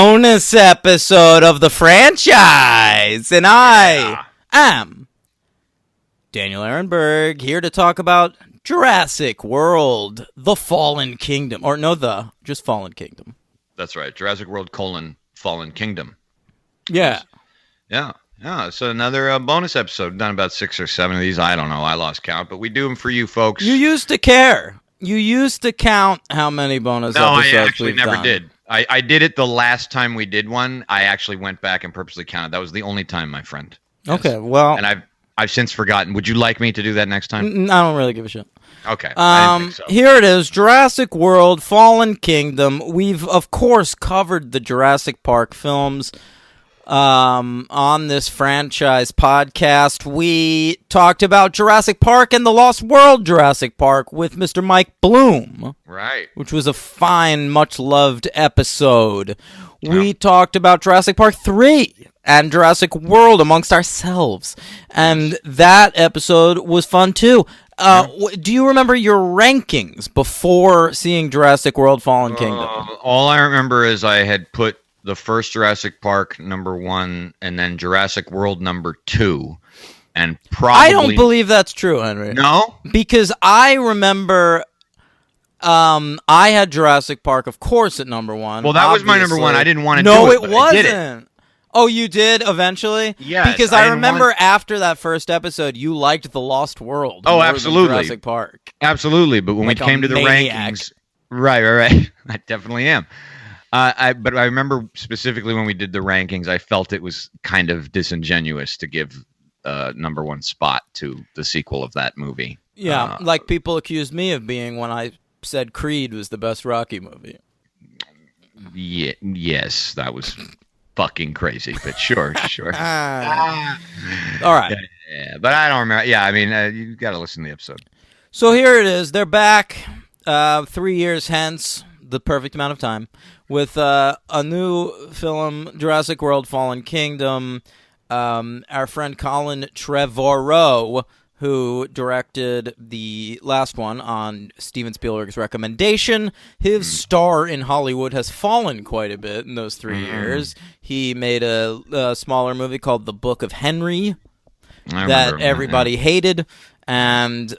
bonus episode of the franchise. And I am Daniel Ehrenberg, here to talk about Jurassic World, The Fallen Kingdom. Or no, just Fallen Kingdom. That's right. Jurassic World : Fallen Kingdom. Yeah. Yeah. So another bonus episode. Done about 6 or 7 of these. I don't know. I lost count, but we do them for you folks. You used to care. You used to count how many bonus episodes I actually we've never done. did. I did it the last time we did one. I actually went back and purposely counted. That was the only time, my friend. Yes. Okay, well... And I've since forgotten. Would you like me to do that next time? I don't really give a shit. Okay. I didn't think so. Here it is, Jurassic World, Fallen Kingdom. We've, of course, covered the Jurassic Park films on this franchise podcast. We talked about Jurassic Park and the Lost World Jurassic Park with Mr. Mike Bloom. Right. Which was a fine, much-loved episode. We talked about Jurassic Park 3 and Jurassic World amongst ourselves. And that episode was fun, too. Do you remember your rankings before seeing Jurassic World: Fallen Kingdom? All I remember is I had put the first Jurassic Park number 1 and then Jurassic World number 2. And probably... I don't believe that's true, Henry. No? Because I remember... I had Jurassic Park, of course, at number 1. Well, that was my number 1. I didn't want to do it. No, it but wasn't. I did it. Oh, you did eventually? Yes. Because I remember after that first episode, you liked The Lost World. Oh, more absolutely. Than Jurassic Park. Absolutely. But when Like we came to the maniac. rankings, right. I definitely am. But I remember specifically when we did the rankings, I felt it was kind of disingenuous to give number 1 spot to the sequel of that movie. Yeah, like people accused me of being when I said Creed was the best Rocky movie. Yeah, yes, that was fucking crazy, but sure. All right. Yeah, but I don't remember. Yeah, I mean, you got to listen to the episode. So here it is. They're back 3 years hence, the perfect amount of time, with a new film, Jurassic World: Fallen Kingdom. Our friend Colin Trevorrow, who directed the last one on Steven Spielberg's recommendation. His star in Hollywood has fallen quite a bit in those 3 years. He made a smaller movie called The Book of Henry that everybody hated, and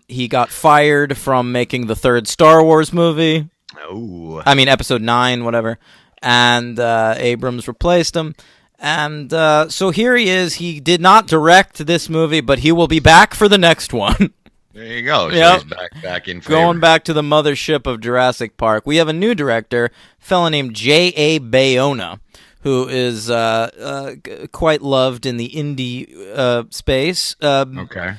he got fired from making the third Star Wars movie. Oh. I mean, Episode 9, whatever. And Abrams replaced him. And so here he is. He did not direct this movie, but he will be back for the next one. There you go. So Yep. he's back in favor. Going back to the mothership of Jurassic Park. We have a new director, a fellow named J.A. Bayona, who is quite loved in the indie space. Okay.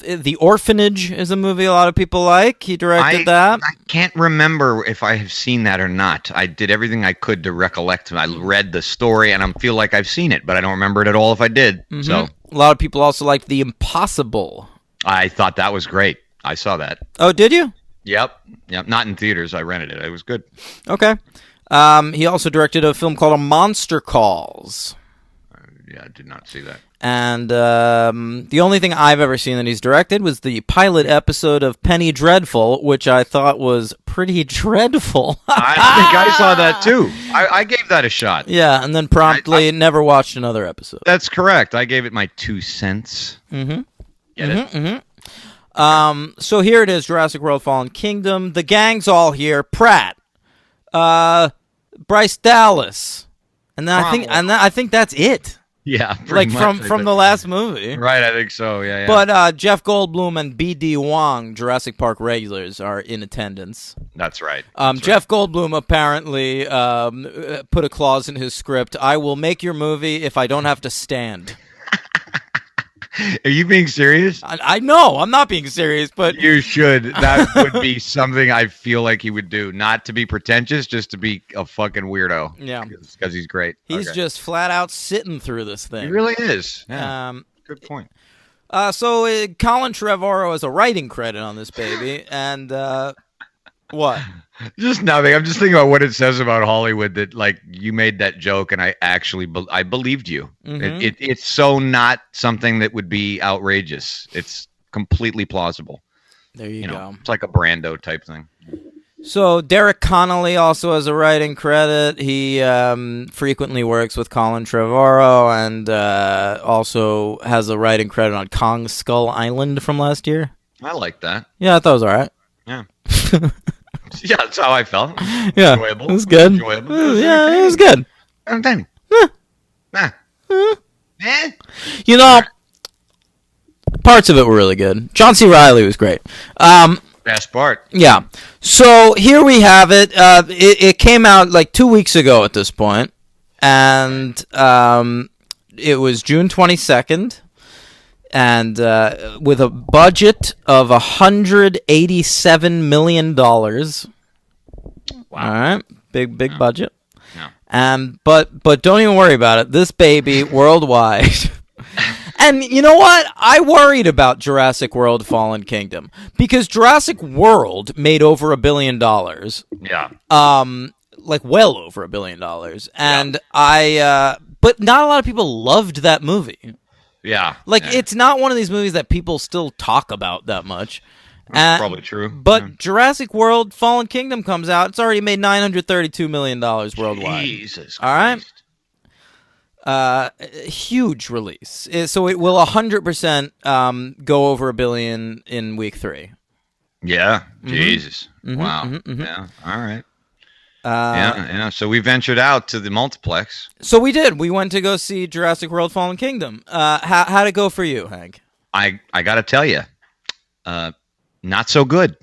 The Orphanage is a movie a lot of people like. He directed that. I can't remember if I have seen that or not. I did everything I could to recollect. I read the story, and I feel like I've seen it, but I don't remember it at all if I did. Mm-hmm. So a lot of people also liked The Impossible. I thought that was great. I saw that. Oh, did you? Yep. Not in theaters. I rented it. It was good. Okay. He also directed a film called A Monster Calls. Yeah, I did not see that. And the only thing I've ever seen that he's directed was the pilot episode of Penny Dreadful, which I thought was pretty dreadful. I think I saw that too. I gave that a shot. Yeah, and then promptly never watched another episode. That's correct. I gave it my 2 cents. Mm-hmm. Get it? Mm-hmm. So here it is, Jurassic World: Fallen Kingdom. The gang's all here. Pratt, Bryce Dallas, and then I think that's it. Yeah, Like much, from the last movie. Right, I think so. Yeah. But Jeff Goldblum and B.D. Wong, Jurassic Park regulars, are in attendance. That's right. Jeff Goldblum apparently put a clause in his script: "I will make your movie if I don't have to stand." Are you being serious? I know, I'm not being serious, but You should. That would be something I feel like he would do. Not to be pretentious, just to be a fucking weirdo. Yeah. Because he's great. he's just flat out sitting through this thing. He really is. Yeah. Good point. So Colin Trevorrow has a writing credit on this baby, and what? Just nothing. I'm just thinking about what it says about Hollywood that, like, you made that joke and I actually I believed you. Mm-hmm. It's so not something that would be outrageous. It's completely plausible. There you go. It's like a Brando type thing. So Derek Connolly also has a writing credit. He frequently works with Colin Trevorrow and also has a writing credit on Kong Skull Island from last year. I like that. Yeah, I thought it was all right. Yeah. Yeah, that's how I felt. Yeah, Enjoyable. it was good. Enjoyable. Yeah, it was good. Entertaining. Nah. Eh? You know, parts of it were really good. John C. Reilly was great. Best part. Yeah. So here we have it. It came out like 2 weeks ago at this point, and it was June 22nd, and with a budget of $187 million. Wow. All right, big budget. No. But don't even worry about it. This baby worldwide. And you know what? I worried about Jurassic World Fallen Kingdom because Jurassic World made over $1 billion. Yeah. Like well over $1 billion. And but not a lot of people loved that movie. Yeah. Like yeah. it's not one of these movies that people still talk about that much. That's probably true. But Jurassic World Fallen Kingdom comes out. It's already made $932 million worldwide. Jesus Christ. All right. Huge release. So it will 100% go over $1 billion in week 3. Yeah. Jesus. Wow. Yeah. All right. Yeah. So we ventured out to the multiplex. So we did. We went to go see Jurassic World Fallen Kingdom. How'd it go for you, Hank? I got to tell you, not so good.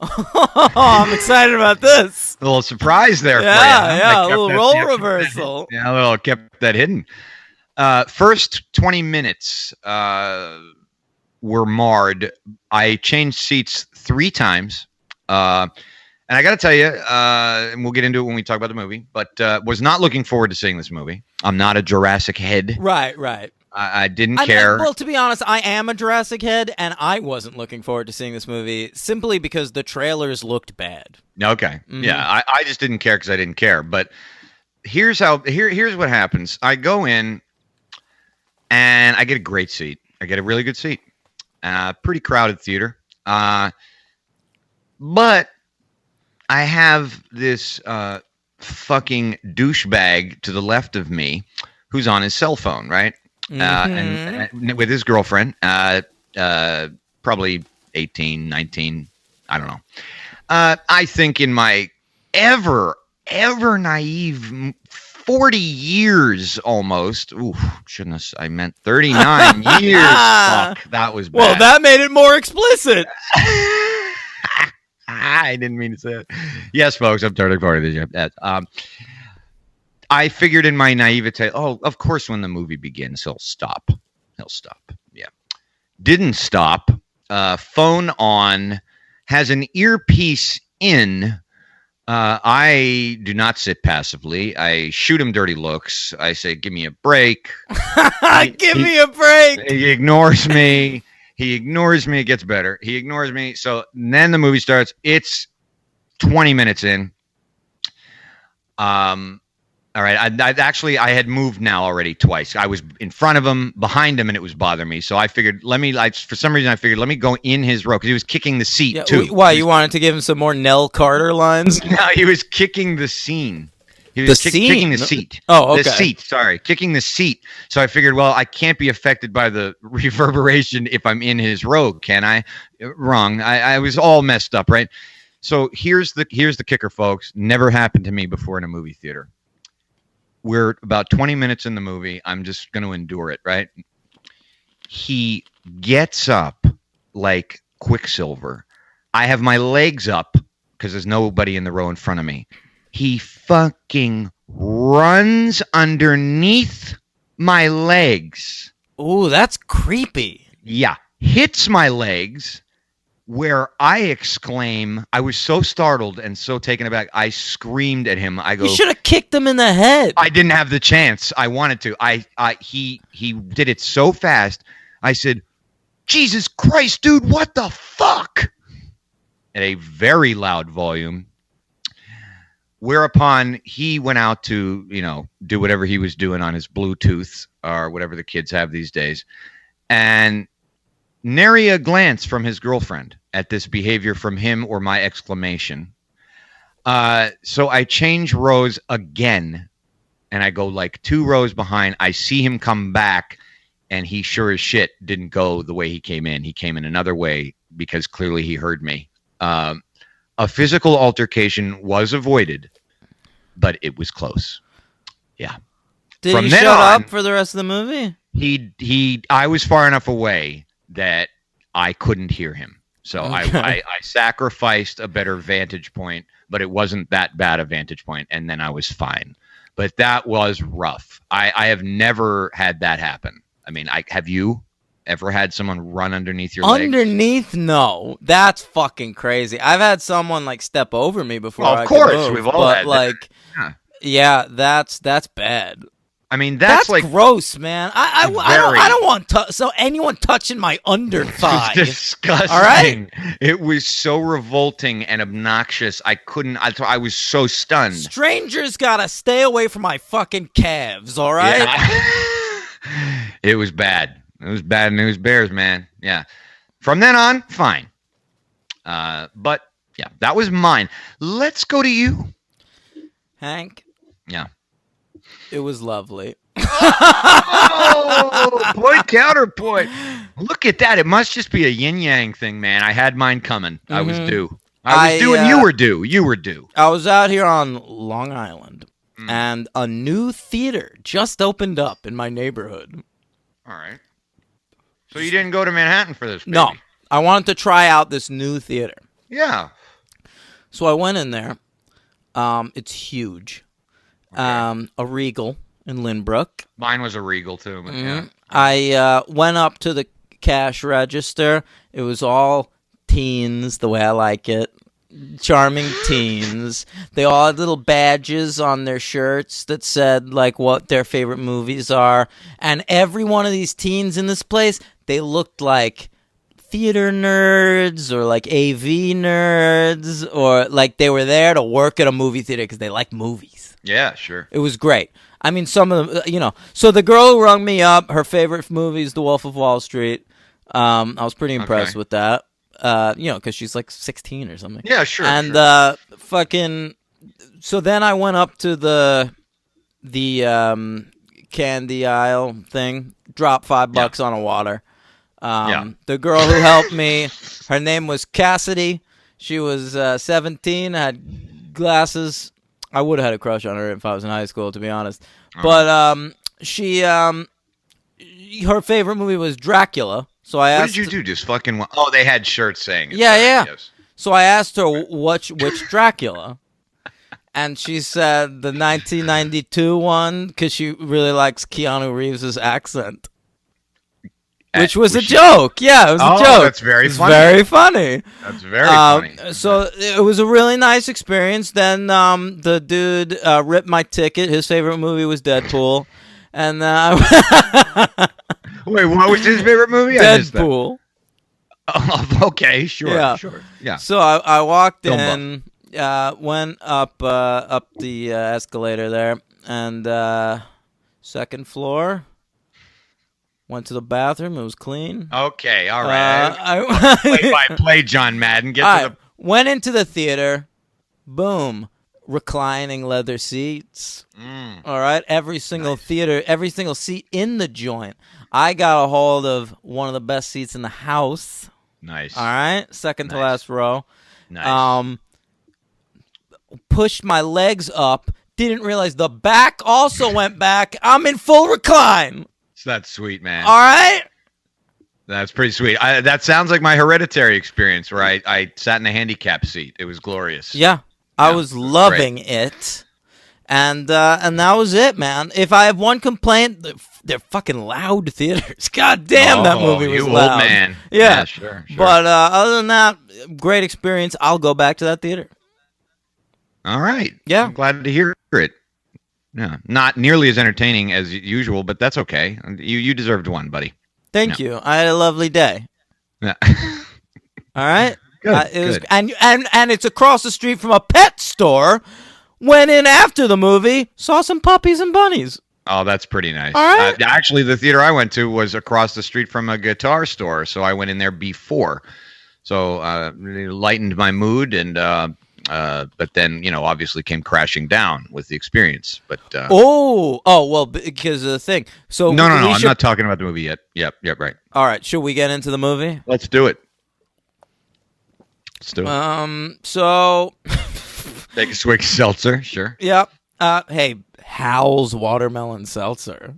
Oh, I'm excited about this. A little surprise there for you. Yeah, a little role reversal. Yeah, a little kept that hidden. First 20 minutes were marred. I changed seats 3 times. And I got to tell you, and we'll get into it when we talk about the movie, but was not looking forward to seeing this movie. I'm not a Jurassic head. Right. I didn't care. Well, to be honest, I am a Jurassic head, and I wasn't looking forward to seeing this movie simply because the trailers looked bad. Okay. Yeah, I just didn't care because I didn't care. But here's what happens. I go in, and I get a great seat. I get a really good seat. Pretty crowded theater. But I have this fucking douchebag to the left of me who's on his cell phone, right? And with his girlfriend, probably 18, 19, I don't know. I think in my ever naive 40 years almost. Ooh, shouldn't have, I meant 39 years. Fuck, that was bad. Well, that made it more explicit. I didn't mean to say it. Yes, folks, I'm totally part of this. I figured in my naivete, of course, when the movie begins, he'll stop. Yeah. Didn't stop. Phone on. Has an earpiece in. I do not sit passively. I shoot him dirty looks. I say, give me a break. Give me a break. He ignores me. It gets better. He ignores me. So then the movie starts. It's 20 minutes in. All right. I had moved now already twice. I was in front of him, behind him, and it was bothering me. So I figured, for some reason, let me go in his row because he was kicking the seat too. Why, you wanted to give him some more Nell Carter lines? No, he was kicking the scene. He was kicking the seat. Oh, okay. The seat, sorry. Kicking the seat. So I figured, well, I can't be affected by the reverberation if I'm in his row, can I? Wrong. I was all messed up, right? So here's the kicker, folks. Never happened to me before in a movie theater. We're about 20 minutes in the movie. I'm just going to endure it, right? He gets up like Quicksilver. I have my legs up because there's nobody in the row in front of me. He fucking runs underneath my legs. Ooh, that's creepy. Yeah. Hits my legs where I exclaim, I was so startled and so taken aback. I screamed at him. I go, you should have kicked him in the head. I didn't have the chance. I wanted to. He did it so fast. I said, Jesus Christ, dude, what the fuck? At a very loud volume. Whereupon he went out to, do whatever he was doing on his Bluetooth or whatever the kids have these days. And nary a glance from his girlfriend at this behavior from him or my exclamation. So I change rows again, and I go like 2 rows behind. I see him come back, and he sure as shit didn't go the way he came in. He came in another way because clearly he heard me. A physical altercation was avoided, but it was close. Yeah. Did From he then shut on, up for the rest of the movie? I was far enough away that I couldn't hear him. So Okay. I sacrificed a better vantage point, but it wasn't that bad a vantage point, and then I was fine. But that was rough. I have never had that happen. I mean, have you ever had someone run underneath your legs? Underneath? No. That's fucking crazy. I've had someone like step over me before. Well, of I course, could move, we've all but had that. like, Yeah. yeah, that's bad. I mean, that's like gross, man. I very- don't want anyone touching my under thigh. disgusting. All right? It was so revolting and obnoxious. I couldn't. I was so stunned. Strangers gotta stay away from my fucking calves. All right. Yeah. It was bad. It was bad news bears, man. Yeah. From then on, fine. But yeah, that was mine. Let's go to you. Hank, Yeah. it was lovely. Oh, point counterpoint. Look at that. It must just be a yin yang thing, man. I had mine coming. I was due. I was due, and you were due. You were due. I was out here on Long Island, and a new theater just opened up in my neighborhood. All right. So you didn't go to Manhattan for this, baby? No, I wanted to try out this new theater. Yeah. So I went in there. It's huge. Okay. A Regal in Lynbrook. Mine was a Regal too. But yeah. I went up to the cash register. It was all teens, the way I like it. Charming teens. They all had little badges on their shirts that said like what their favorite movies are. And every one of these teens in this place, they looked like theater nerds or like AV nerds, or like they were there to work at a movie theater because they like movies. Yeah, sure. It was great. I mean, some of them, So the girl who rung me up, her favorite movie is The Wolf of Wall Street. I was pretty impressed with that. Because she's like 16 or something. Yeah, sure. And sure. So then I went up to the candy aisle thing, dropped $5 on a water. The girl who helped me, her name was Cassidy. She was 17, had glasses. I would have had a crush on her if I was in high school, to be honest. But she, her favorite movie was Dracula. So I asked. What did you do? Just fucking. Oh, they had shirts saying it. Yeah, yeah. Yes. So I asked her which Dracula, and she said the 1992 one because she really likes Keanu Reeves' accent. Which was a joke. Yeah, it was a joke. That's very funny. Very funny. That's very funny. So it was a really nice experience. Then the dude ripped my ticket. His favorite movie was Deadpool. And wait, what was his favorite movie? Deadpool. Oh, okay, sure, Yeah. sure. Yeah. So I walked Film in, went up the escalator there, and second floor. Went to the bathroom. It was clean. Okay, all right. Play, John Madden. Get to the. Went into the theater. Boom. Reclining leather seats. All right. Every single theater, every single seat in the joint. I got a hold of one of the best seats in the house. Nice. All right. Second to last row. Nice. Pushed my legs up. Didn't realize the back also went back. I'm in full recline. That's sweet, man. All right. That's pretty sweet. That sounds like my Hereditary experience where I sat in a handicap seat. It was glorious. Yeah. I was loving it. And that was it, man. If I have one complaint, they're fucking loud theaters. God damn, that movie was loud. Old man. Yeah, sure. But other than that, great experience. I'll go back to that theater. All right. Yeah. I'm glad to hear it. Yeah, not nearly as entertaining as usual, but that's okay. You deserved one, buddy. Thank you. I had a lovely day. Yeah. All right. Good, It was, good. and it's across the street from a pet store. Went in after the movie, saw some puppies and bunnies. Oh, that's pretty nice. All right. Actually, the theater I went to was across the street from a guitar store, so I went in there before. So it lightened my mood, and but then obviously came crashing down with the experience. But well, because of the thing. So no, I'm not talking about the movie yet. Yep, right. All right, should we get into the movie? Let's do it. So take a swig of seltzer, sure. Yep. Hey, Howell's watermelon seltzer.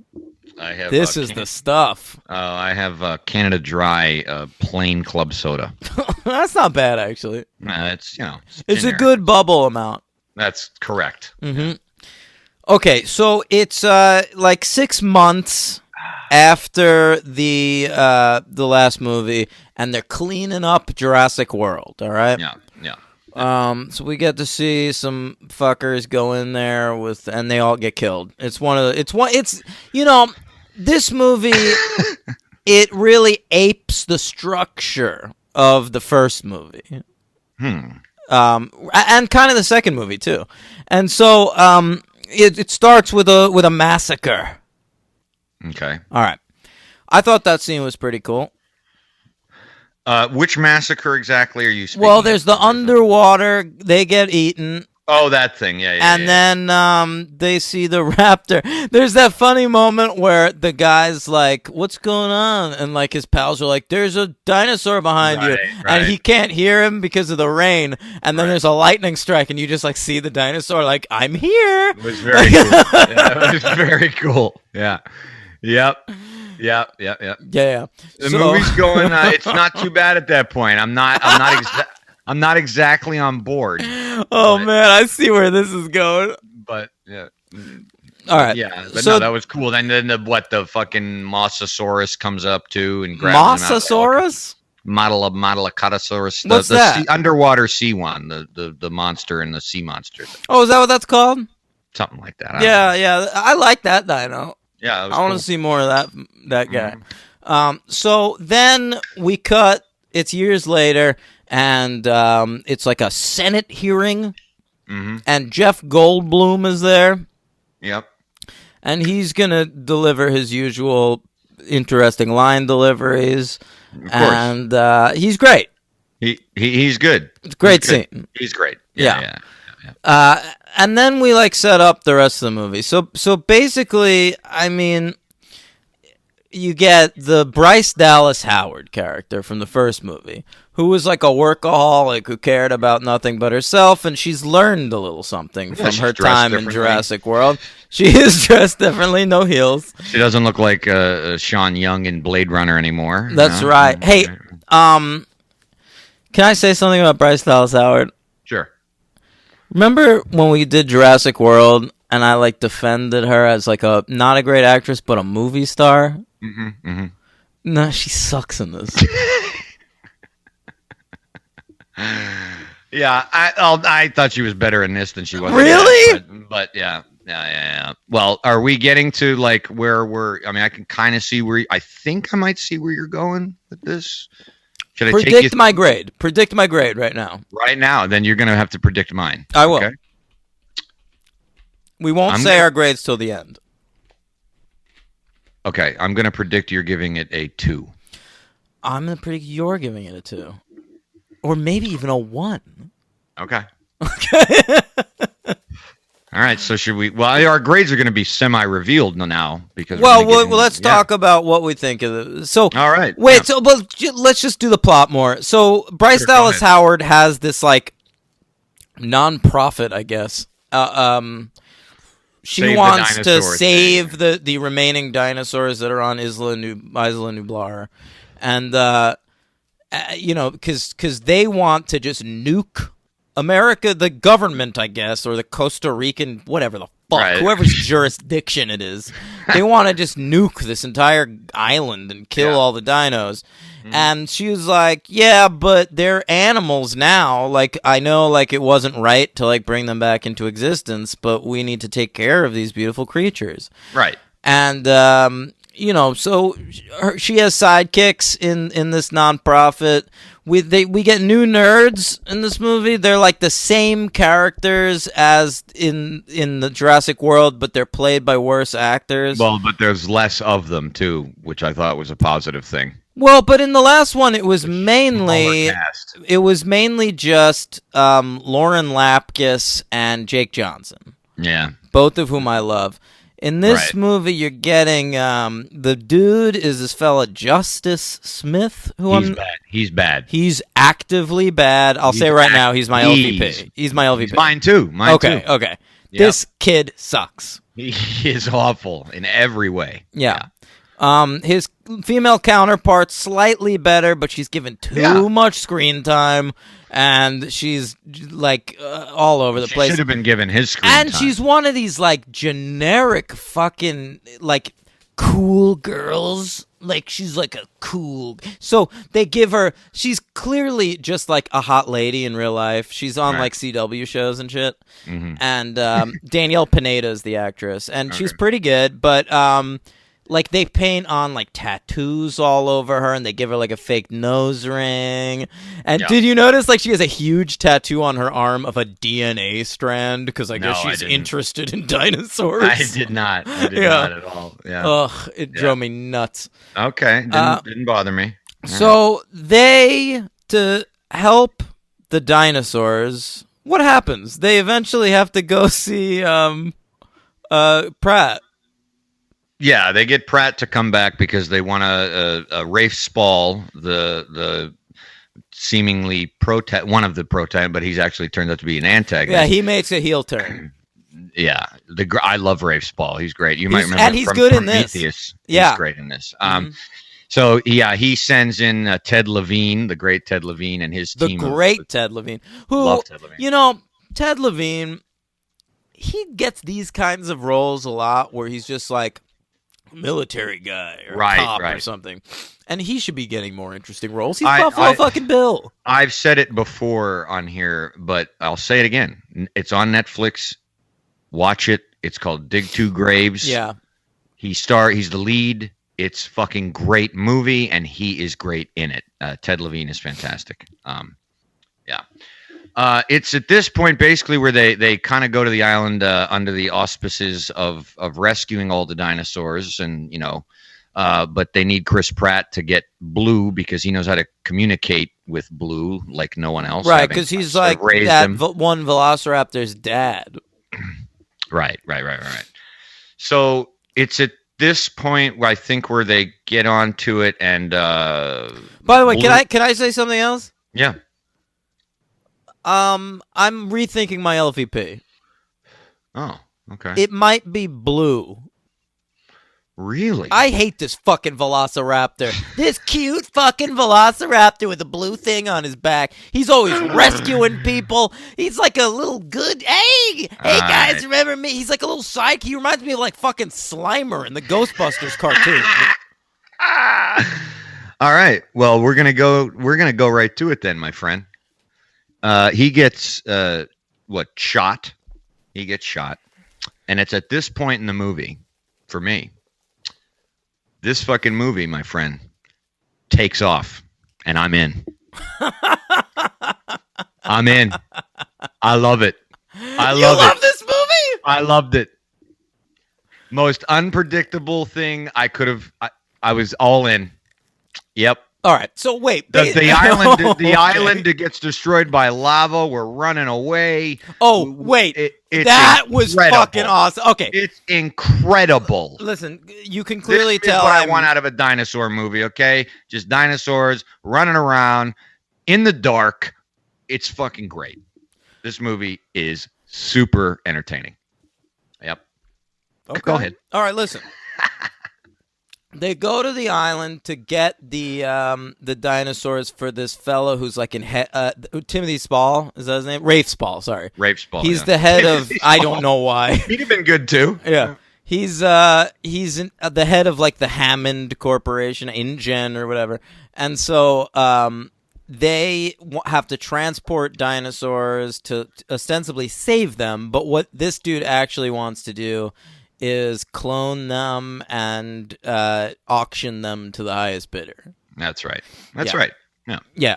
I have. This is the stuff. I have Canada Dry plain club soda. That's not bad, actually. It's it's a good bubble amount. That's correct. Mm-hmm. Okay, so it's like 6 months after the last movie, and they're cleaning up Jurassic World. All right. Yeah. So we get to see some fuckers go in there and they all get killed. This movie, it really apes the structure of the first movie. And kind of the second movie too. And so, it starts with a massacre. Okay. All right. I thought that scene was pretty cool. Which massacre exactly are you speaking Well, there's the underwater. They get eaten. Oh, that thing. Yeah. And then they see the raptor. There's that funny moment where the guy's like, "What's going on?" And like his pals are like, "There's a dinosaur behind you." And he can't hear him because of the rain. And then there's a lightning strike and you just like see the dinosaur like, "I'm here." It was very cool. It was very cool. Yeah. Yep. Yeah. The movie's going. It's not too bad at that point. I'm not exactly on board. Oh man, I see where this is going. But yeah. All right. Yeah, but no, that was cool. And then the fucking Mosasaurus comes up too and grabs him out. Mosasaurus? Modelocatosaurus. What's that? Underwater sea one. The monster and the sea monster. Oh, is that what that's called? Something like that. Yeah. I like that dino. Yeah, I want to see more of that guy. So then we cut. It's years later, and it's like a Senate hearing, and Jeff Goldblum is there. Yep. And he's gonna deliver his usual interesting line deliveries, and he's great. He's good. It's a great scene. He's great. Yeah. And then we like set up the rest of the movie. So basically, I mean, you get the Bryce Dallas Howard character from the first movie, who was like a workaholic who cared about nothing but herself, and she's learned a little something from her time in Jurassic World. She is dressed differently, no heels. She doesn't look like Sean Young in Blade Runner anymore. That's right. Hey, can I say something about Bryce Dallas Howard? Sure. Remember when we did Jurassic World and I like defended her as like a not a great actress but a movie star? No, she sucks in this. Yeah, I thought she was better in this than she was. Really? But yeah. Well, are we getting to like where I mean, I can kind of see I think I might see where you're going with this. Should I predict my grade? Predict my grade right now. Right now, then you're going to have to predict mine. I will. Okay? We won't say our grades till the end. Okay, I'm going to predict you're giving it a 2. I'm going to predict you're giving it a 2. Or maybe even a 1. Okay. All right, so should we? Well, our grades are going to be semi-revealed now because. Well, let's talk about what we think of it. So, all right, wait. Yeah. So, let's just do the plot more. So, Bryce Dallas Howard has this like non-profit, I guess. She wants to save the remaining dinosaurs that are on Isla Nublar, and because they want to just nuke America, the government, I guess, or the Costa Rican, whatever the fuck, whoever's jurisdiction it is, they want to just nuke this entire island and kill all the dinos. And she was like, yeah, but they're animals now. Like, I know, like, it wasn't right to, like, bring them back into existence, but we need to take care of these beautiful creatures. Right. And, so she has sidekicks in this nonprofit. We get new nerds in this movie. They're like the same characters as in the Jurassic World, but they're played by worse actors. Well, but there's less of them too, which I thought was a positive thing. Well, but in the last one, it was Smaller mainly cast. just Lauren Lapkus and Jake Johnson, Yeah. both of whom I love. In this Right. movie, you're getting the dude is this fella Justice Smith, who He's bad. He's bad. he's actively bad. I'll say right now, he's my LVP. He's my LVP. He's mine too. Mine okay, too. okay. Yep. This kid sucks. He is awful in every way. Yeah. His female counterpart's slightly better, but she's given too much screen time, and she's like all over the place. Should have been given his screen And time. she's one of these like generic fucking like cool girls. Like she's like a cool. So they give her. She's clearly just like a hot lady in real life. She's on like CW shows and shit. Mhm. And Danielle Pineda is the actress, and she's pretty good. But like they paint on like tattoos all over her, and they give her like a fake nose ring. And did you notice like she has a huge tattoo on her arm of a DNA strand? Because I guess she's interested in dinosaurs. I did not. I did not at all. Yeah. Ugh, it drove me nuts. Okay. Didn't bother me. So they, to help the dinosaurs, what happens? They eventually have to go see Pratt. Yeah, they get Pratt to come back because they want a Rafe Spall, the seemingly one of the protagonist, but he's actually turned out to be an antagonist. Yeah, he makes a heel turn. Yeah, I love Rafe Spall. He's great. You might remember, and he's good in this. Prometheus. Yeah, he's great in this. So yeah, he sends in Ted Levine, the great Ted Levine, and his team. Ted Levine, who love Ted Levine. You know, Ted Levine, he gets these kinds of roles a lot where he's just like military guy or cop or something, and he should be getting more interesting roles. He's Buffalo fucking Bill. I've said it before on here, but I'll say it again. It's on Netflix. Watch it. It's called Dig Two Graves. Yeah, he's the lead. It's fucking great movie, and he is great in it. Ted Levine is fantastic. It's at this point basically where they kind of go to the island under the auspices of rescuing all the dinosaurs, and but they need Chris Pratt to get Blue because he knows how to communicate with Blue like no one else. Right, because he's like that one Velociraptor's dad. Right. So it's at this point where I think where they get onto it, and by the way, can I say something else? Yeah. I'm rethinking my LVP. Oh, okay. It might be Blue. Really? I hate this fucking Velociraptor. This cute fucking Velociraptor with a blue thing on his back. He's always rescuing people. He's like a little good. Hey guys, remember me? He's like a little psych. He reminds me of like fucking Slimer in the Ghostbusters cartoon. All right. Well, we're gonna go right to it then, my friend. He gets shot. He gets shot, and it's at this point in the movie, for me, this fucking movie, my friend, takes off, and I'm in. I'm in. I love it. I love this movie? I loved it. Most unpredictable thing I could have. I was all in. Yep. All right. So wait, the island gets destroyed by lava. We're running away. Oh wait, it's that was fucking awesome. Okay, it's incredible. Listen, you can clearly this tell is what I want out of a dinosaur movie. Okay, just dinosaurs running around in the dark. It's fucking great. This movie is super entertaining. Yep. Okay. Go ahead. All right, listen. They go to the island to get the dinosaurs for this fellow who's like in Timothy Spall, is that his name? Rafe Spall, sorry. Rafe Spall. He's the head of I don't know why. He'd have been good too. Yeah. He's the head of like the Hammond Corporation, InGen or whatever. And so they have to transport dinosaurs to ostensibly save them, but what this dude actually wants to do is clone them and auction them to the highest bidder. That's right. That's right. Yeah. Yeah.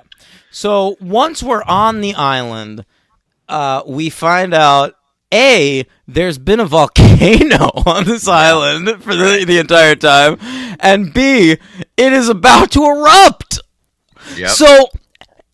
So once we're on the island, we find out there's been a volcano on this island for the entire time, and B, it is about to erupt. Yep. So,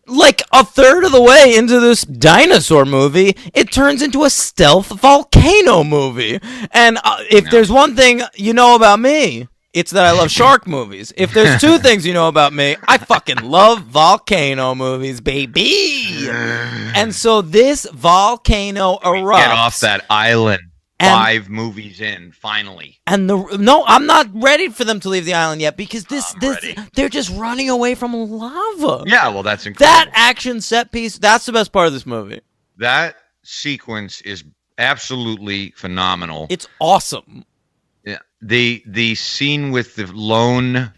like a third of the way into this dinosaur movie, it turns into a stealth volcano movie. And if there's one thing you know about me, it's that I love shark movies. If there's two things you know about me, I fucking love volcano movies, baby. And so this volcano erupts. Get off that island. 5 movies in, finally. And no, I'm not ready for them to leave the island yet, because they're just running away from lava. Yeah, well, that's incredible. That action set piece, that's the best part of this movie. That sequence is absolutely phenomenal. It's awesome. Yeah, the scene with the lone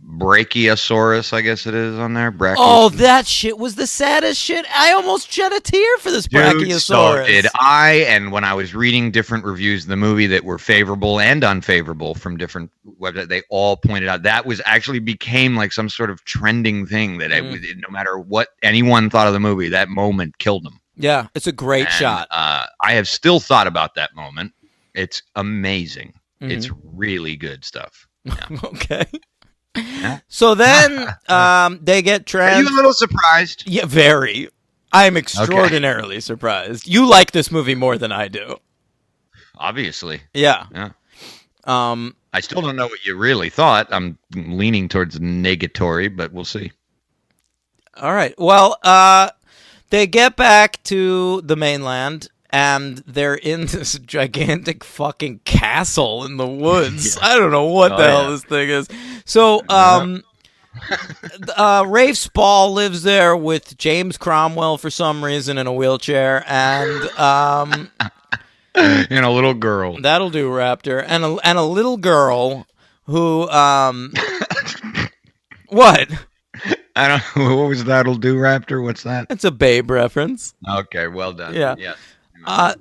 Brachiosaurus, I guess it is on there. Oh, that shit was the saddest shit. I almost shed a tear for this Brachiosaurus. So did I. And when I was reading different reviews of the movie that were favorable and unfavorable from different websites, they all pointed out that was actually became like some sort of trending thing that no matter what anyone thought of the movie, that moment killed them. Yeah, it's a great shot. I have still thought about that moment. It's amazing. It's really good stuff. Yeah. Okay. So then they get Are you a little surprised? Yeah, very. I'm extraordinarily surprised. You like this movie more than I do. Obviously. Yeah. I still don't know what you really thought. I'm leaning towards negatory, but we'll see. All right. Well, they get back to the mainland, and they're in this gigantic fucking castle in the woods. I don't know what the hell this thing is. So, Rafe Spall lives there with James Cromwell for some reason in a wheelchair, and and a little girl. That'll do, Raptor, and a little girl who what? I don't know. What was that'll do, Raptor? What's that? It's a Babe reference. Okay, well done. Yeah. Yes.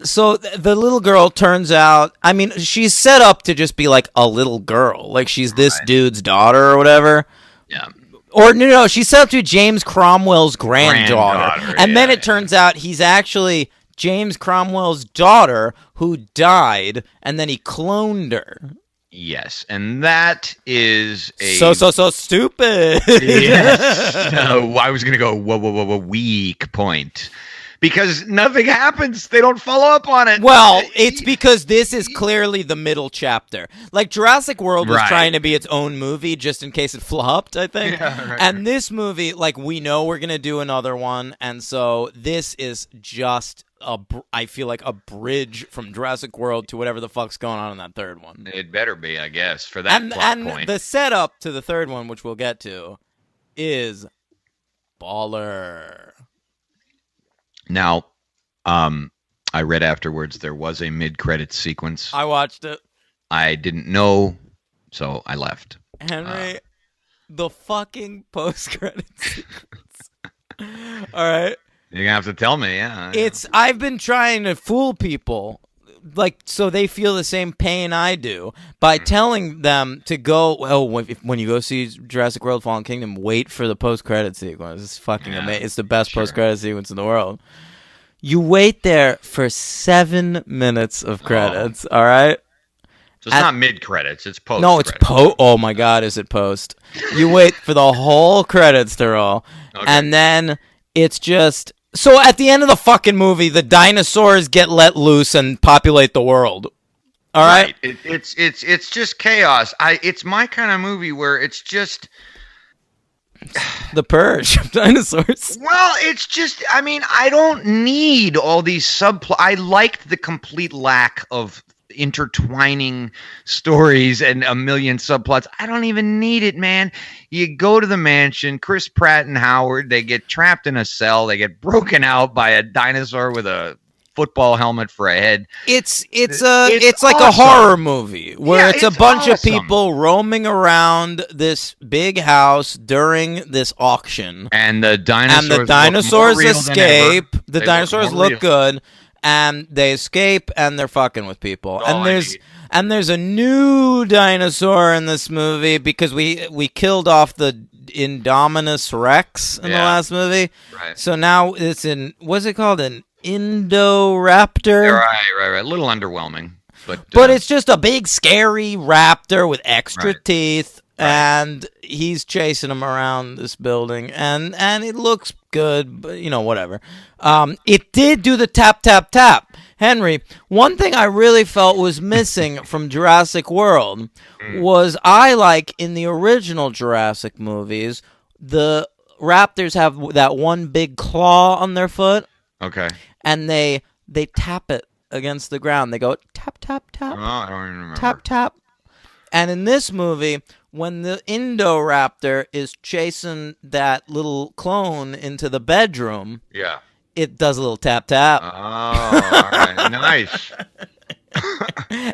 So the little girl turns out, I mean, she's set up to just be like a little girl. Like she's this dude's daughter or whatever. Yeah. Or no, she's set up to be James Cromwell's granddaughter. And then it turns out he's actually James Cromwell's daughter who died, and then he cloned her. Yes, and that is a so stupid. Yes. No, I was gonna go whoa, weak point. Because nothing happens. They don't follow up on it. Well, it's because this is clearly the middle chapter. Like Jurassic World was trying to be its own movie just in case it flopped, I think. Yeah, and this movie, like, we know we're going to do another one. And so this is just, I feel like, a bridge from Jurassic World to whatever the fuck's going on in that third one. It better be, I guess, for that plot point. And the setup to the third one, which we'll get to, is baller. Now, I read afterwards there was a mid-credits sequence. I watched it. I didn't know, so I left. Henry, the fucking post-credits sequence. All right. You're gonna have to tell me, yeah. I've been trying to fool people, like, so they feel the same pain I do by telling them to go. Oh, when you go see Jurassic World: Fallen Kingdom, wait for the post-credit sequence. It's fucking amazing. It's the best post-credit sequence in the world. You wait there for 7 minutes of credits. All right. So it's not mid-credits. It's post. No, it's Oh my God, is it post? You wait for the whole credits to roll, and then it's just. So at the end of the fucking movie, the dinosaurs get let loose and populate the world. All right? It's just chaos. It's my kind of movie where it's just the purge of dinosaurs. Well, it's just, I mean, I don't need all these subplots. I liked the complete lack of intertwining stories and a million subplots. I don't even need it, man. You go to the mansion, Chris Pratt and Howard, they get trapped in a cell, they get broken out by a dinosaur with a football helmet for a head. It's like a horror movie where it's a bunch of people roaming around this big house during this auction, and the dinosaurs escape. The dinosaurs look good. And they escape, and they're fucking with people. And there's a new dinosaur in this movie because we killed off the Indominus Rex in the last movie. Right. So now it's what's it called? An Indoraptor. Right. A little underwhelming, But it's just a big, scary raptor with extra Right. teeth, Right. and he's chasing him around this building, and it looks good, but whatever. It did do the tap, tap, tap. Henry, one thing I really felt was missing from Jurassic World was in the original Jurassic movies, the raptors have that one big claw on their foot, okay. and they tap it against the ground. They go tap, tap, tap. Oh, I don't even remember. Tap, tap. And in this movie, when the Indoraptor is chasing that little clone into the bedroom, Yeah. it does a little tap, tap. Oh, all right. Nice.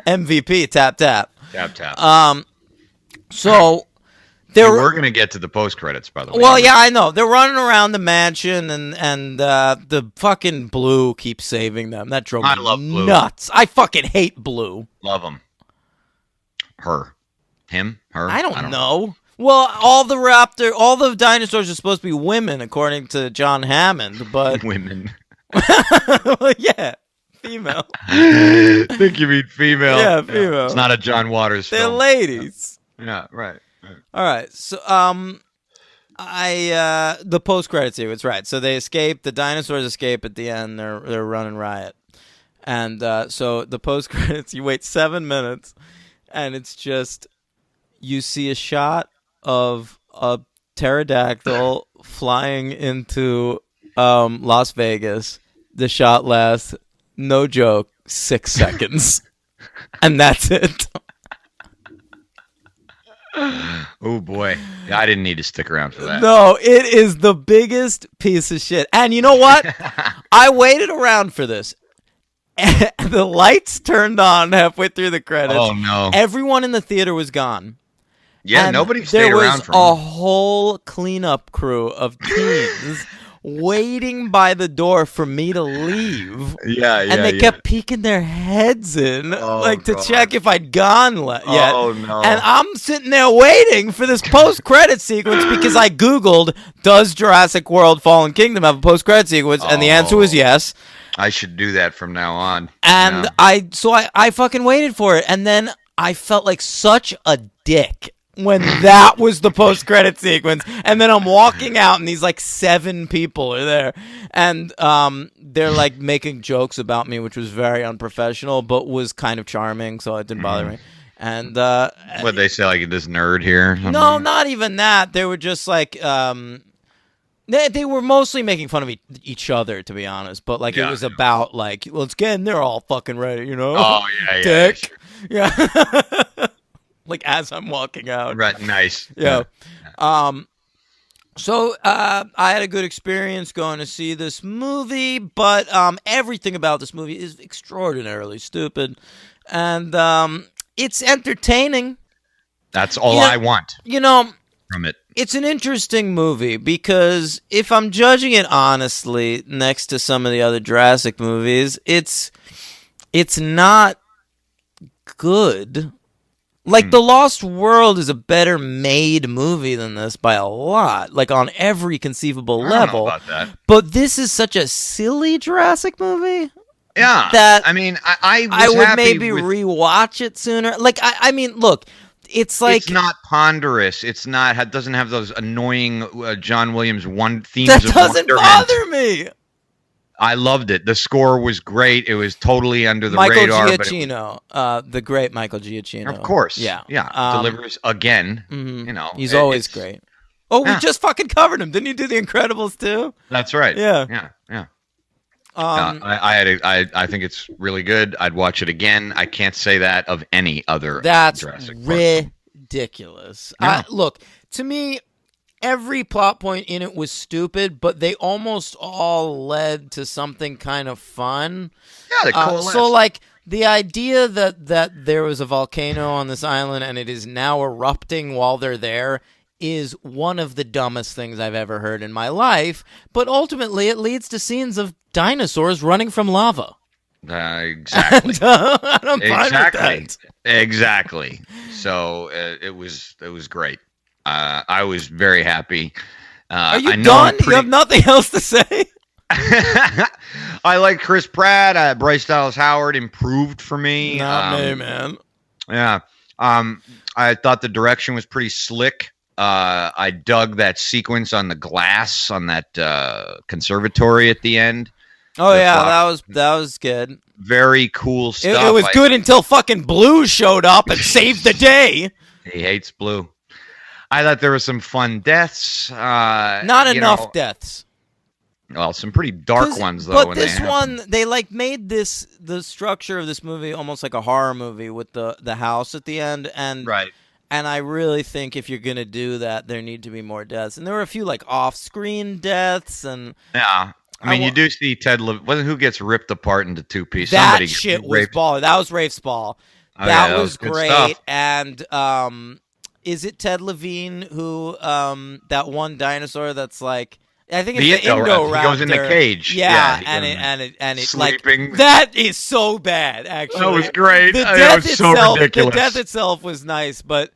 MVP, tap, tap. Tap, tap. So We're going to get to the post-credits, by the way. Well, yeah, I know. They're running around the mansion, and the fucking Blue keeps saving them. That drove me love Blue. nuts. I fucking hate Blue. Love him. Her. Him? Her? I don't know. Well, all the dinosaurs are supposed to be women, according to John Hammond, but Women. well, yeah, female. I think you mean female. Yeah, female. It's not a John Waters They're film. ladies. Yeah, right. All right, so the post credit sequence, right? So they escape. The dinosaurs escape at the end. They're running riot, and so the post credits. You wait 7 minutes, and it's just you see a shot of a pterodactyl flying into Las Vegas. The shot lasts, no joke, 6 seconds, and that's it. Oh boy, I didn't need to stick around for that. No, it is the biggest piece of shit. And you know what? I waited around for this. The lights turned on halfway through the credits. Oh no! Everyone in the theater was gone. Yeah, And nobody stayed around for there was a him. whole cleanup crew of teens waiting by the door for me to leave. Yeah, And they kept peeking their heads in, to God. check if I'd gone yet. Oh no! And I'm sitting there waiting for this post-credit sequence because I Googled, does Jurassic World Fallen Kingdom have a post-credit sequence? And the answer was yes. I should do that from now on. And Yeah. I fucking waited for it. And then I felt like such a dick when that was the post-credit sequence. And then I'm walking out and these 7 people are there. And they're making jokes about me, which was very unprofessional, but was kind of charming, so it didn't bother me. And What they say, like this nerd here? no, not even that. They were just they were mostly making fun of each other, to be honest. But it was about let's get in there all fucking ready, Oh yeah, dick. yeah. Yeah. As I'm walking out. Right, nice. Yeah. So I had a good experience going to see this movie, but everything about this movie is extraordinarily stupid, and it's entertaining. That's all I want from it. It's an interesting movie because if I'm judging it honestly, next to some of the other Jurassic movies, it's not good. The Lost World is a better made movie than this by a lot, on every conceivable level. I don't know about that. But this is such a silly Jurassic movie. Yeah, that I mean, I would happy maybe with, rewatch it sooner. I mean, look, it's it's not ponderous. It's not. It doesn't have those annoying John Williams themes that of doesn't wonderment. bother me. I loved it. The score was great. It was totally under the Michael radar. Giacchino, the great Michael Giacchino. Of course. Yeah. Delivers again. Mm-hmm. He's always great. Oh, we just fucking covered him. Didn't you do The Incredibles too? That's right. Yeah. Yeah. I think it's really good. I'd watch it again. I can't say that of any other. That's Jurassic World. ridiculous. Yeah. Look, to me, every plot point in it was stupid, but they almost all led to something kind of fun. Yeah, they coalesced. So, the idea that there was a volcano on this island and it is now erupting while they're there is one of the dumbest things I've ever heard in my life. But ultimately, it leads to scenes of dinosaurs running from lava. Exactly. And, I'm fine with that. Exactly. So it was great. I was very happy. Are you I know done? You have nothing else to say? I like Chris Pratt. Bryce Dallas Howard improved for me. Not me, man. Yeah. I thought the direction was pretty slick. I dug that sequence on the glass on that conservatory at the end. Oh yeah, that was good. Very cool stuff. It was good until fucking Blue showed up and saved the day. He hates Blue. I thought there were some fun deaths. Not enough deaths. Well, some pretty dark ones though. But this one, they like made the structure of this movie almost like a horror movie with the house at the end, and right. And I really think if you're gonna do that, there need to be more deaths. And there were a few like off-screen deaths, and yeah. I mean, you do see Ted Levine, who gets ripped apart into two pieces. That shit was baller. That was Rafe's ball. Oh, that yeah, was great. stuff. And is it Ted Levine who that one dinosaur that's like, I think it's the Indoraptor. He goes in the cage. Yeah, and it sleeping. Like that is so bad. Actually, that was great. The death itself, so ridiculous. The death itself was nice, but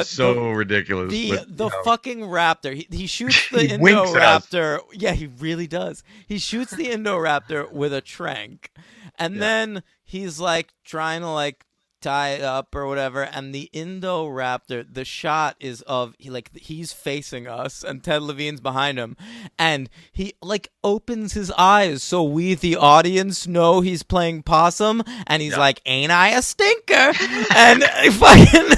so ridiculous. The fucking raptor. He shoots the Indoraptor. Yeah, he really does. He shoots the Indoraptor with a trank, and then he's like trying to like tie it up or whatever, and the Indoraptor, the shot is of he's facing us and Ted Levine's behind him, and he like opens his eyes so we the audience know he's playing possum, and he's like, ain't I a stinker? And fucking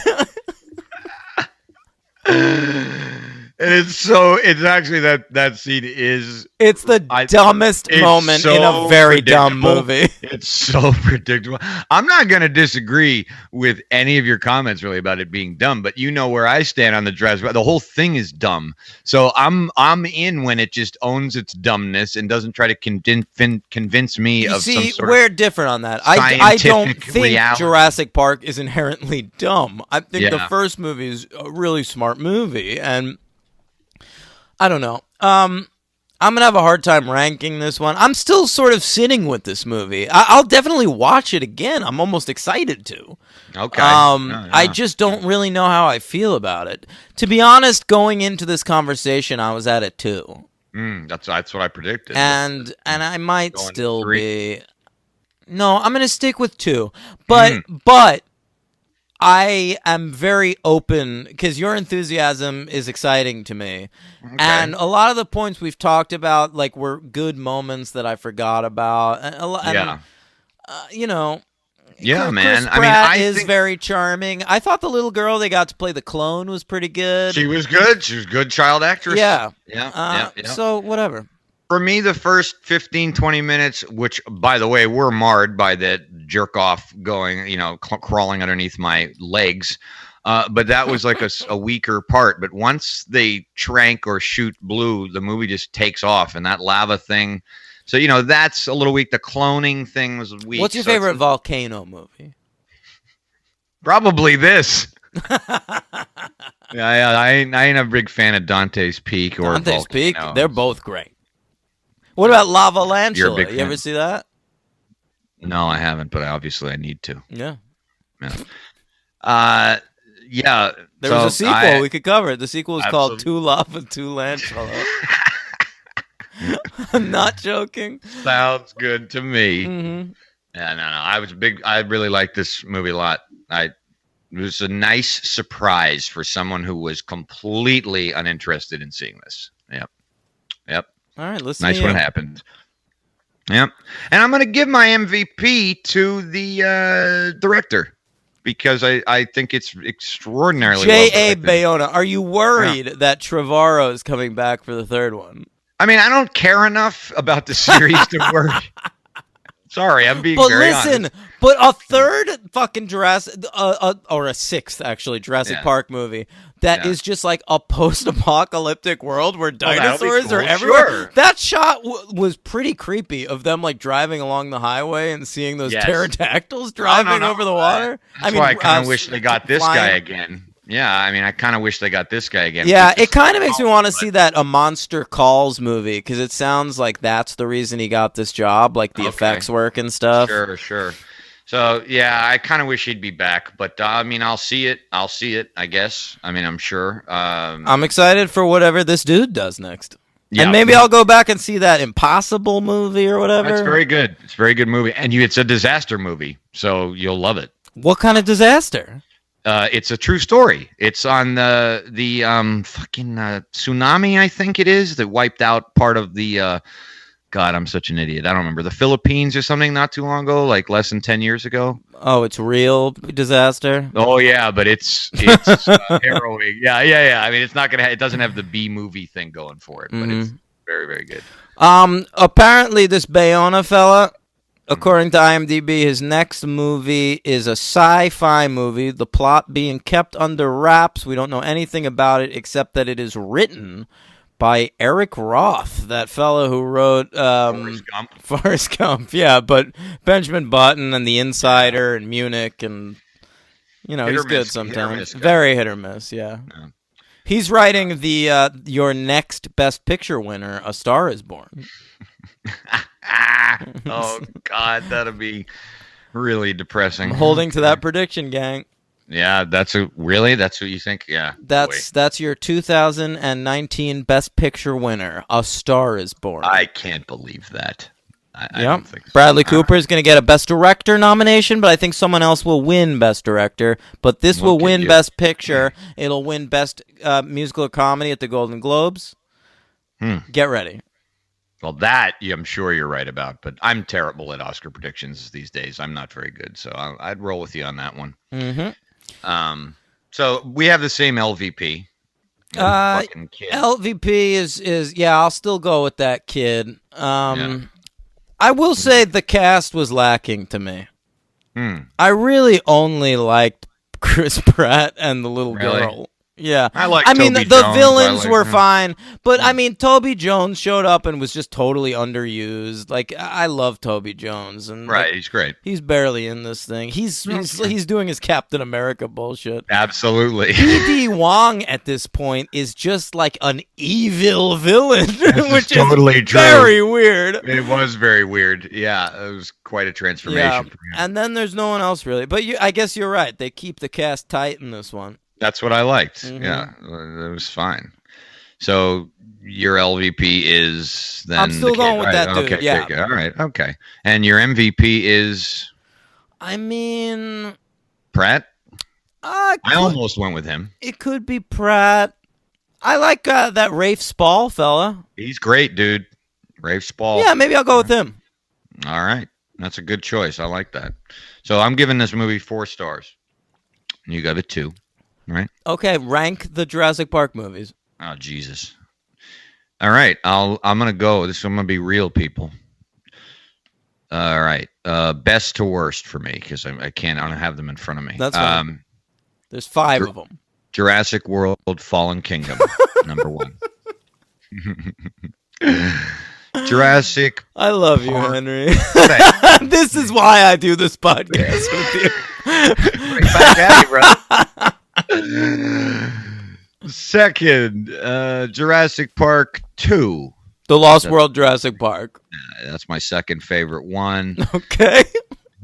and it's actually that scene is the dumbest moment in a very dumb movie. It's so predictable. I'm not going to disagree with any of your comments really about it being dumb, but you know where I stand on the Jurassic World. The whole thing is dumb. So I'm in when it just owns its dumbness and doesn't try to convince me of some sort we're different on that. I don't think reality. Jurassic Park is inherently dumb. I think the first movie is a really smart movie, and I don't know. I'm going to have a hard time ranking this one. I'm still sort of sitting with this movie. I'll definitely watch it again. I'm almost excited to. Okay. I just don't really know how I feel about it. To be honest, going into this conversation, I was at a 2. That's what I predicted. And I might still be. No, I'm going to stick with 2. But I am very open because your enthusiasm is exciting to me. Okay. And a lot of the points we've talked about like were good moments that I forgot about. You know, man. Chris Pratt is very charming. I thought the little girl they got to play the clone was pretty good. She was good. She was a good child actress. Yeah. Yeah. So whatever. For me, the first 15, 20 minutes, which, by the way, were marred by that jerk-off going, crawling underneath my legs. But that was like a weaker part. But once they trank or shoot Blue, the movie just takes off. And that lava thing. So, that's a little weak. The cloning thing was weak. What's your favorite volcano movie? Probably this. I ain't a big fan of Dante's Peak or Dante's Peak. They're both great. What about Lava Lantula? You ever see that? No, I haven't, but obviously I need to. Yeah. There was a sequel. We could cover it. The sequel is called Two Lava, Two Lantula. I'm not joking. Sounds good to me. Mm-hmm. Yeah, no. I really liked this movie a lot. It was a nice surprise for someone who was completely uninterested in seeing this. Yep. All right, listen. Nice when it happened. Yep. And I'm going to give my MVP to the director because I think it's extraordinarily J.A. Bayona. Are you worried that Trevorrow is coming back for the third one? I mean, I don't care enough about the series to worry. Sorry, I'm being very honest. But a third fucking Jurassic, or a sixth actually Jurassic Park movie that is just like a post-apocalyptic world where dinosaurs are everywhere. Sure. That shot was pretty creepy of them like driving along the highway and seeing those pterodactyls driving over the water. That's why I kind of wish they got this guy again. Yeah, I mean, I kind of wish they got this guy again. Yeah, it kind of makes me want to see that A Monster Calls movie because it sounds like that's the reason he got this job, like the effects work and stuff. Sure. So, yeah, I kind of wish he'd be back, but I mean, I'll see it, I guess. I mean, I'm sure. I'm excited for whatever this dude does next. Yeah, And maybe I'll go back and see that Impossible movie or whatever. That's very good. It's a very good movie, and it's a disaster movie, so you'll love it. What kind of disaster? It's a true story. It's on the fucking tsunami, I think it is, that wiped out part of the. God, I'm such an idiot. I don't remember the Philippines or something not too long ago, like less than 10 years ago. Oh, it's real disaster. Oh yeah, but it's harrowing. Yeah. I mean, it's not gonna. It doesn't have the B movie thing going for it, but it's very, very good. Apparently, this Bayona fella, according to IMDb, his next movie is a sci-fi movie. The plot being kept under wraps. We don't know anything about it except that it is written by Eric Roth, that fellow who wrote Forrest Gump, yeah, but Benjamin Button and The Insider and Munich, and he's good sometimes. Very hit or miss, yeah. He's writing the your next Best Picture winner, A Star Is Born. Oh God, that'll be really depressing. I'm holding to that prediction, gang. Yeah, that's what you think? Yeah. That's your 2019 Best Picture winner, A Star Is Born. I can't believe that. I don't think so. Bradley Cooper is going to get a Best Director nomination, but I think someone else will win Best Director. But this will win Best Picture. It'll win Best Musical or Comedy at the Golden Globes. Get ready. Well, that I'm sure you're right about, but I'm terrible at Oscar predictions these days. I'm not very good, so I'd roll with you on that one. Mm-hmm. So we have the same LVP. Fucking kid. LVP is I'll still go with that kid. I will say the cast was lacking to me. I really only liked Chris Pratt and the little girl. Yeah, I mean the villains were fine, but I mean Toby Jones showed up and was just totally underused. Like I love Toby Jones, and he's great. He's barely in this thing. He's doing his Captain America bullshit. Absolutely. B.D. Wong at this point is just like an evil villain, which is totally true. Very weird. It was very weird. Yeah, it was quite a transformation. Yeah. And then there's no one else really, but I guess you're right. They keep the cast tight in this one. That's what I liked. Yeah, it was fine. So your LVP is then. I'm still going with that dude. Okay, yeah. Okay, all right. Okay. And your MVP is. I mean. Pratt. I almost went with him. It could be Pratt. I like that Rafe Spall fella. He's great, dude. Rafe Spall. Yeah, maybe I'll go with him. All right, that's a good choice. I like that. So I'm giving this movie 4 stars. You got a 2. Right. Okay, rank the Jurassic Park movies. Oh Jesus! All right, I'm gonna go. I'm gonna be real, people. All right, best to worst for me because I don't have them in front of me. That's fine. There's 5 of them. Jurassic World: Fallen Kingdom, number 1. Jurassic. I love you, Henry. This is why I do this podcast with you. Right back at you, bro. Second, Jurassic Park 2. The Lost World Jurassic Park. That's my second favorite one. Okay.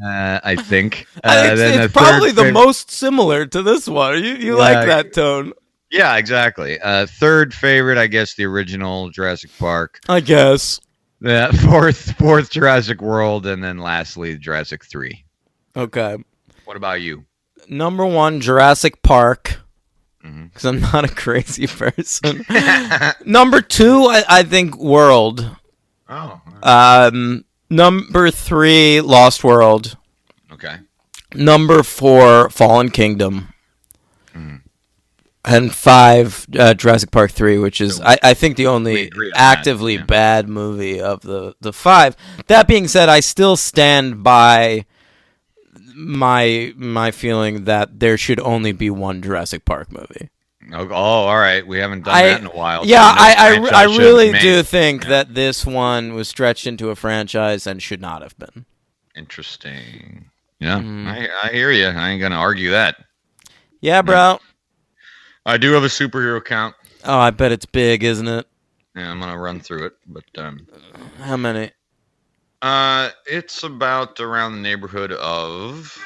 I think. It's probably the most similar to this one. You like that tone. Yeah, exactly. Third favorite, I guess, the original Jurassic Park. I guess. Yeah, fourth Jurassic World, and then lastly, Jurassic 3. Okay. What about you? Number 1, Jurassic Park, because I'm not a crazy person. Number 2, I think World. Oh. Number 3, Lost World. Okay. Number 4, Fallen Kingdom. And 5, Jurassic Park 3, which is, I think, the only actively bad movie of the 5. That being said, I still stand by my feeling that there should only be one Jurassic Park movie. Oh, all right. We haven't done that in a while. Yeah, I really do think that this one was stretched into a franchise and should not have been. Interesting. Yeah, I hear you. I ain't gonna argue that. Yeah, bro. I do have a superhero count. Oh, I bet it's big, isn't it? Yeah, I'm gonna run through it, but how many? It's about around the neighborhood of.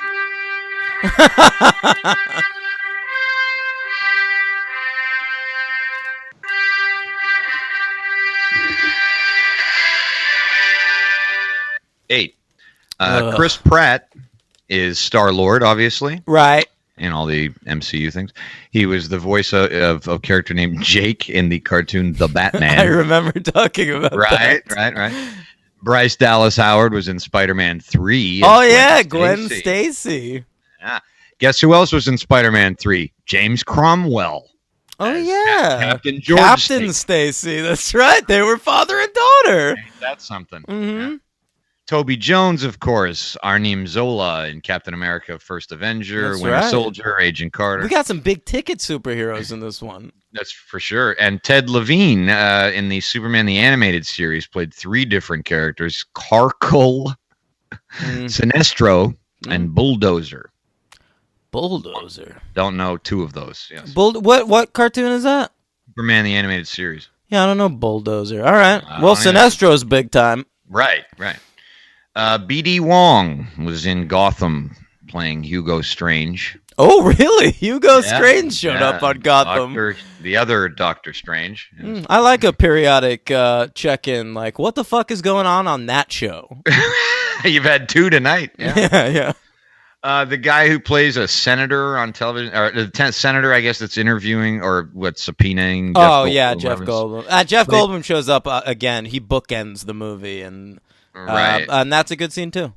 Chris Pratt is Star-Lord, obviously, Right. in all the MCU things. He was the voice of a character named Jake in the cartoon The Batman. I remember talking about Right. Bryce Dallas Howard was in Spider-Man 3. Oh, yeah, Gwen Stacy. Yeah. Guess who else was in Spider-Man 3? James Cromwell. Oh, yeah. Captain George Captain Stacy. That's right. They were father and daughter. That's something. Mm-hmm. Yeah. Toby Jones, of course. Arnim Zola in Captain America: First Avenger, That's Winter right. Soldier, Agent Carter. We got some big ticket superheroes in this one. That's for sure. And Ted Levine in the Superman the Animated Series played 3 different characters: Carkle, Sinestro, and Bulldozer. Bulldozer. Don't know 2 of those. Yes. What cartoon is that? Superman the Animated Series. Yeah, I don't know Bulldozer. All right. I Well, don't either. Sinestro's big time. Right. B.D. Wong was in Gotham playing Hugo Strange. Oh, really? Hugo Strange showed up on Gotham. The other Doctor Strange. Yes. I like a periodic check-in, like, what the fuck is going on that show? You've had 2 tonight. Yeah. The guy who plays a senator on television, or the senator, I guess, that's interviewing or subpoenaing. Jeff Goldblum. Jeff Goldblum shows up again. He bookends the movie, and that's a good scene too.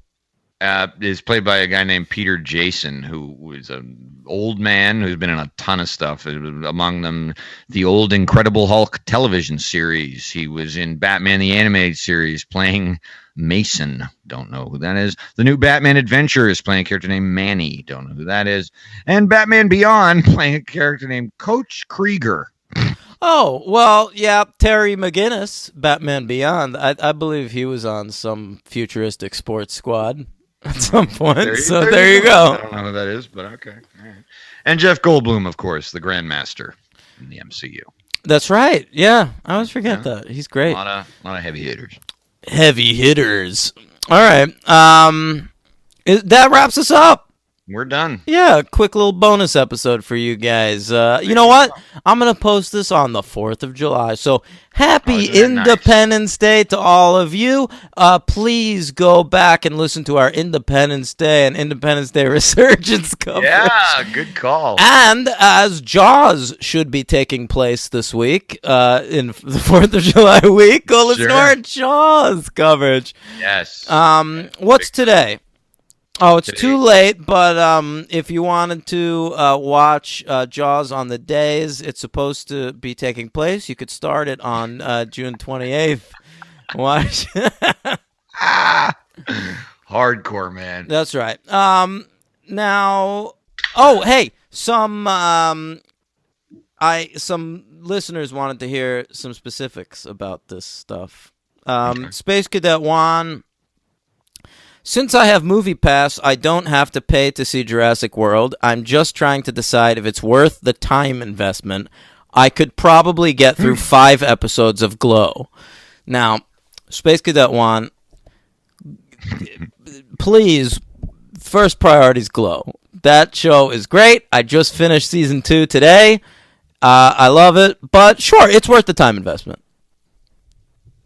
Is played by a guy named Peter Jason, who was an old man who's been in a ton of stuff. Among them, the old Incredible Hulk television series. He was in Batman the Animated Series playing Mason. Don't know who that is. The new Batman Adventures playing a character named Manny. Don't know who that is. And Batman Beyond playing a character named Coach Krieger. Oh, well, yeah, Terry McGinnis, Batman Beyond. I believe he was on some futuristic sports squad at some point. There you go. I don't know who that is, but okay. All right. And Jeff Goldblum, of course, the Grandmaster in the MCU. That's right. Yeah, I always forget that. He's great. A lot of heavy hitters. Heavy hitters. All right. That wraps us up. We're done. Yeah, quick little bonus episode for you guys. You know what? I'm going to post this on the 4th of July. So happy Independence Day to all of you. Please go back and listen to our Independence Day and Independence Day Resurgence coverage. Yeah, good call. And as Jaws should be taking place this week, in the 4th of July week, go listen to our Jaws coverage. Yes. What's today? Oh, it's too late, but if you wanted to watch Jaws on the days it's supposed to be taking place, you could start it on June 28th. Watch. Hardcore, man. That's right. Now, hey, some listeners wanted to hear some specifics about this stuff. Space Cadet Juan. Since I have Movie Pass, I don't have to pay to see Jurassic World. I'm just trying to decide if it's worth the time investment. I could probably get through 5 episodes of Glow. Now, Space Cadet Juan, please, first priority is Glow. That show is great. I just finished season 2 today. I love it. But sure, it's worth the time investment.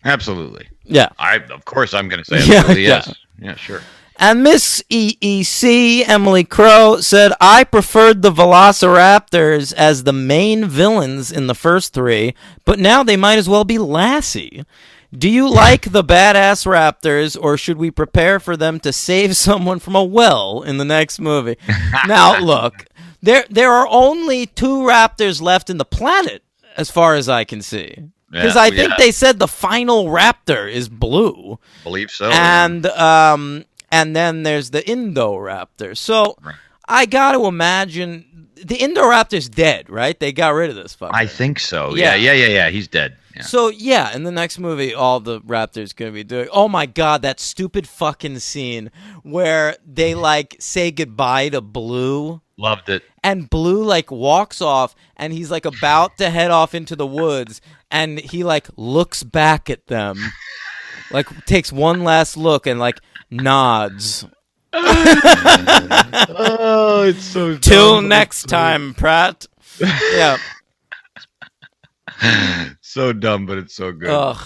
Absolutely. Yeah. Of course I'm going to say absolutely yes. Yeah, sure. And Miss EEC, Emily Crow, said, I preferred the Velociraptors as the main villains in the first 3, but now they might as well be Lassie. Do you like the badass raptors, or should we prepare for them to save someone from a well in the next movie? Now, look, there are only 2 raptors left in the planet, as far as I can see. Because I think they said the final raptor is blue. Believe so. And then there's the Indoraptor. So I got to imagine the Indoraptor's dead, right? They got rid of this fucker. I think so. Yeah. He's dead. Yeah. So, in the next movie, all the Raptors going to be doing... Oh, my God, that stupid fucking scene where they, say goodbye to Blue. Loved it. And Blue, walks off, and he's, about to head off into the woods, and he, looks back at them. Takes one last look and, nods. Oh, it's so dumb. Till next time, Pratt. Yeah. So dumb, but it's so good.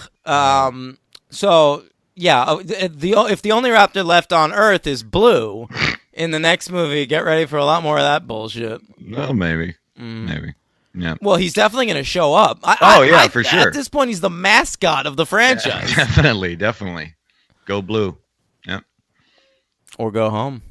So, Yeah, if the only raptor left on Earth is blue, in the next movie, get ready for a lot more of that bullshit. Well, maybe. Maybe. Yeah. Well, he's definitely going to show up. For sure. At this point, he's the mascot of the franchise. Definitely. Go blue. Yep. Or go home.